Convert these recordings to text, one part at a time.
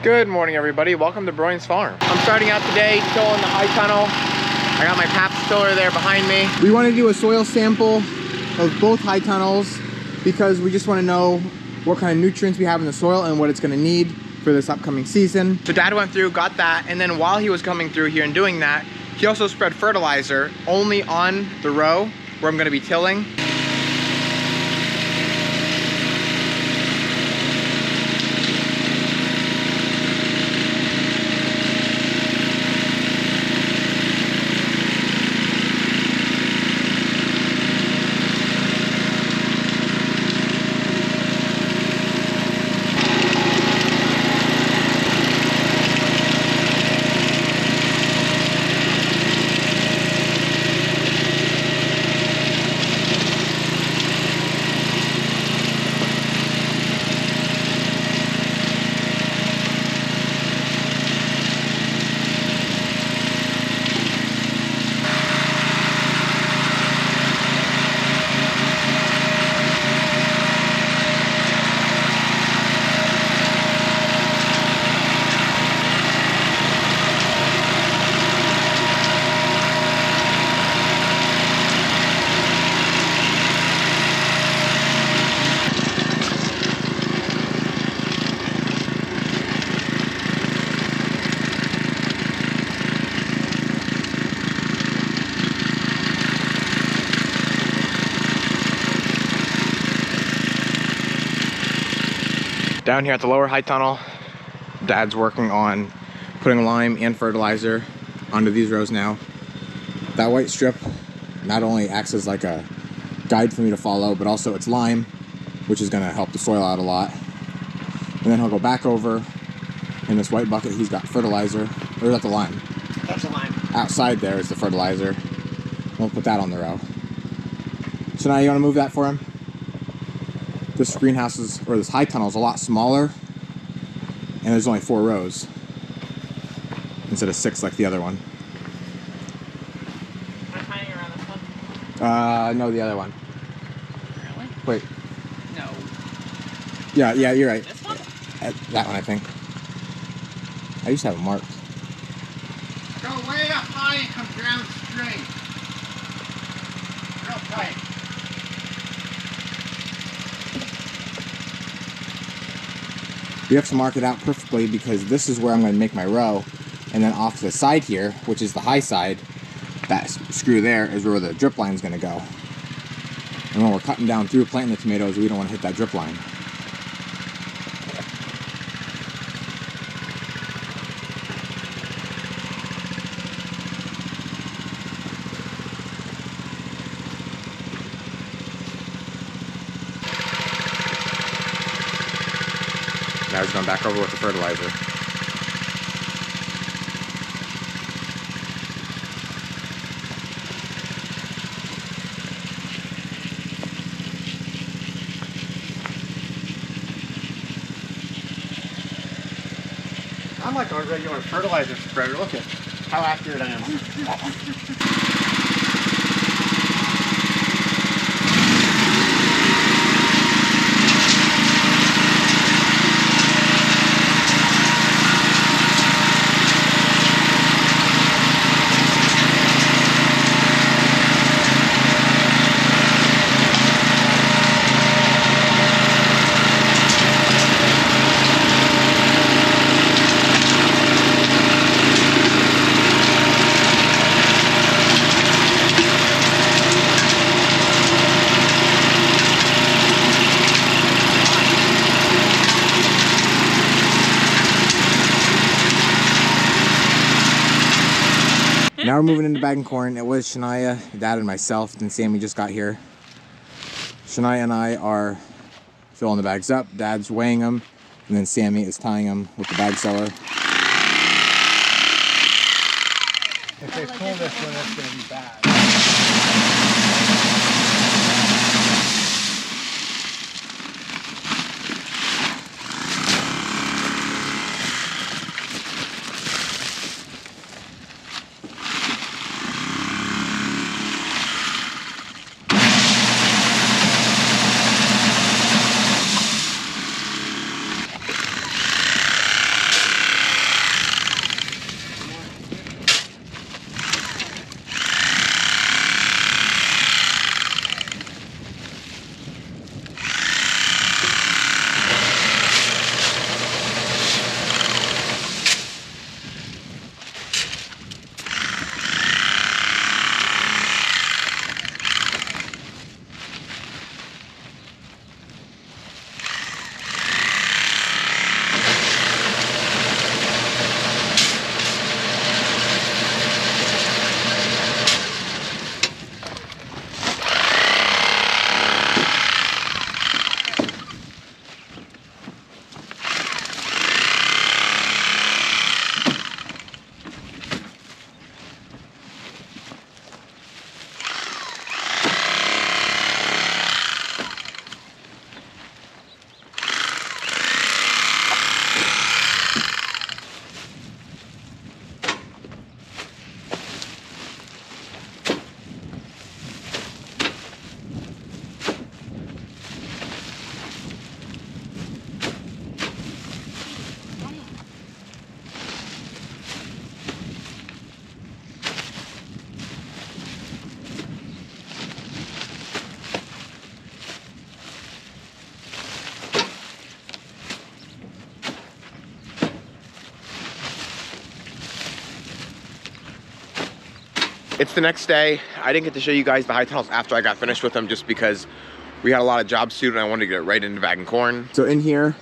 Good morning, everybody. Welcome to Broyans Farm. I'm starting out today tilling the high tunnel. I got my pap tiller there behind me. We want to do a soil sample of both high tunnels because we just want to know what kind of nutrients we have in the soil and what it's going to need for this upcoming season. So Dad went through, got that, and then while he was coming through here and doing that, he also spread fertilizer only on the row where I'm going to be tilling. Down here at the lower high tunnel, Dad's working on putting lime and fertilizer onto these rows now. That white strip not only acts as like a guide for me to follow, but also it's lime, which is gonna help the soil out a lot. And then he'll go back over in this white bucket, he's got fertilizer, or is that the lime? That's the lime. Outside there is the fertilizer. We'll put that on the row. So now you wanna move that for him? This greenhouse is, or this high tunnel is a lot smaller, and there's only 4 rows instead of 6 like the other one. Am I tying around this one? No, the other one. Really? Wait. No. Yeah, you're right. This one? That one, I think. I used to have it marked. Go way up high and come down straight. Real tight. You have to mark it out perfectly because this is where I'm going to make my row, and then off to the side here, which is the high side, that screw there is where the drip line is going to go. And when we're cutting down through planting the tomatoes, we don't want to hit that drip line. Now he's going back over with the fertilizer. I'm like a regular fertilizer spreader. Look at how accurate I am. Now we're moving into bagging corn. It was Shania, Dad, and myself. Then Sammy just got here. Shania and I are filling the bags up. Dad's weighing them, and then Sammy is tying them with the bag seller. If they pull this one, it's going to be bad. It's the next day. I didn't get to show you guys the high tunnels after I got finished with them just because we had a lot of jobs to do and I wanted to get right into bagging corn. So in here,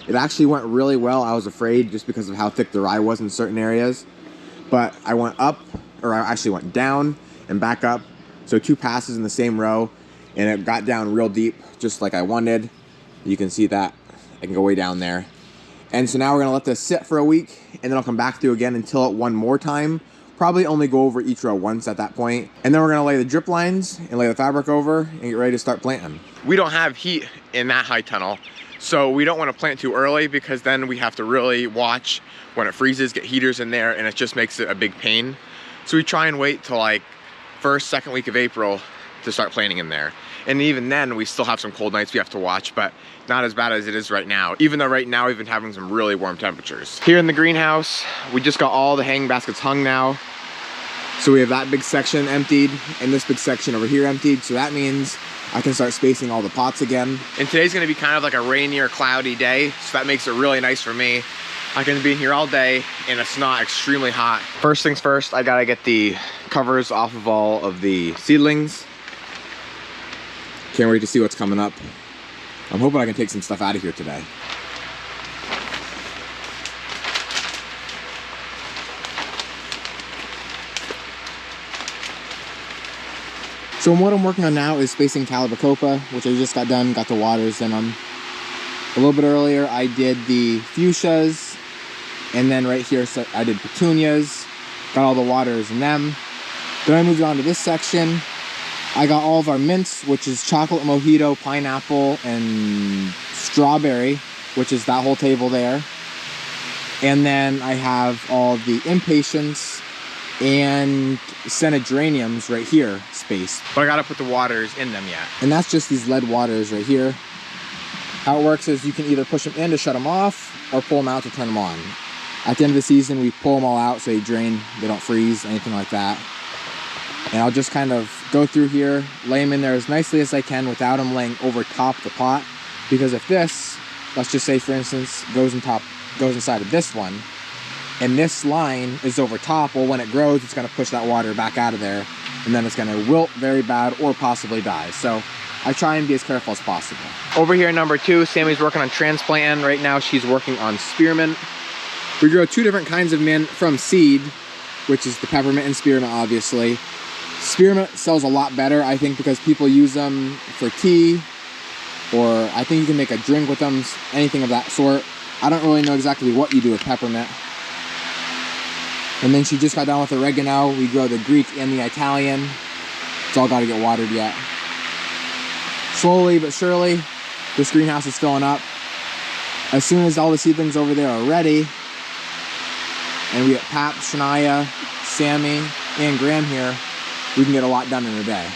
it actually went really well. I was afraid just because of how thick the rye was in certain areas. But I went up, or I actually went down and back up. So 2 passes in the same row, and it got down real deep, just like I wanted. You can see that. I can go way down there. And so now we're gonna let this sit for a week, and then I'll come back through again and till it one more time. Probably only go over each row once at that point. And then we're gonna lay the drip lines and lay the fabric over and get ready to start planting. We don't have heat in that high tunnel, so we don't wanna plant too early because then we have to really watch when it freezes, get heaters in there, and it just makes it a big pain. So we try and wait till like first, second week of April to start planting in there. And even then, we still have some cold nights we have to watch, but not as bad as it is right now. Even though right now we've been having some really warm temperatures. Here in the greenhouse, we just got all the hanging baskets hung now. So we have that big section emptied and this big section over here emptied. So that means I can start spacing all the pots again. And today's gonna be kind of like a rainy or cloudy day, so that makes it really nice for me. I can be in here all day and it's not extremely hot. First things first, I gotta get the covers off of all of the seedlings. Can't wait to see what's coming up. I'm hoping I can take some stuff out of here today. So what I'm working on now is spacing Calibacopa, which I just got done, got the waters in them. A little bit earlier, I did the fuchsias, and then right here, so I did petunias, got all the waters in them. Then I moved on to this section. I got all of our mints, which is chocolate mojito, pineapple, and strawberry, which is that whole table there. And then I have all the impatiens and scented geraniums right here spaced. But I gotta put the waters in them yet. And that's just these lead waters right here. How it works is you can either push them in to shut them off or pull them out to turn them on. At the end of the season, we pull them all out so they drain, they don't freeze, anything like that. And I'll just kind of go through here, lay them in there as nicely as I can without them laying over top the pot. Because if this, let's just say for instance, goes inside of this one, and this line is over top, well when it grows, it's gonna push that water back out of there, and then it's gonna wilt very bad or possibly die. So I try and be as careful as possible. Over here, number 2, Sammy's working on transplanting. Right now she's working on spearmint. We grow 2 different kinds of mint from seed, which is the peppermint and spearmint, obviously. Spearmint sells a lot better, I think, because people use them for tea, or I think you can make a drink with them, anything of that sort. I don't really know exactly what you do with peppermint. And then she just got done with oregano. We grow the Greek and the Italian. It's all got to get watered yet. Slowly but surely, this greenhouse is filling up. As soon as all the seedlings over there are ready, and we get Pap, Shania, Sammy, and Graham here, we can get a lot done in a day.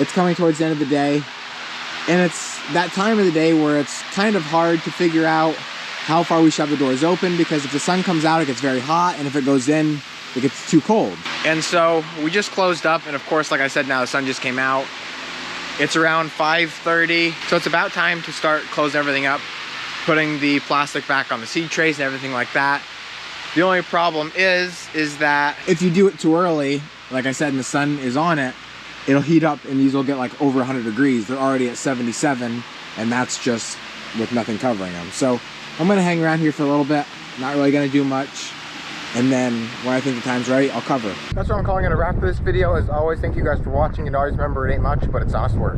It's coming towards the end of the day, and it's that time of the day where it's kind of hard to figure out how far we should have the doors open, because if the sun comes out, it gets very hot, and if it goes in, it gets too cold. And so we just closed up, and of course, like I said, now the sun just came out. It's around 5:30, so it's about time to start closing everything up, putting the plastic back on the seed trays and everything like that. The only problem is that if you do it too early, like I said, and the sun is on it, it'll heat up and these will get like over 100 degrees. They're already at 77, and that's just with nothing covering them. So I'm gonna hang around here for a little bit, not really gonna do much. And then when I think the time's right, I'll cover. That's what I'm calling it a wrap for this video. As always, thank you guys for watching, and always remember it ain't much, but it's awesome work.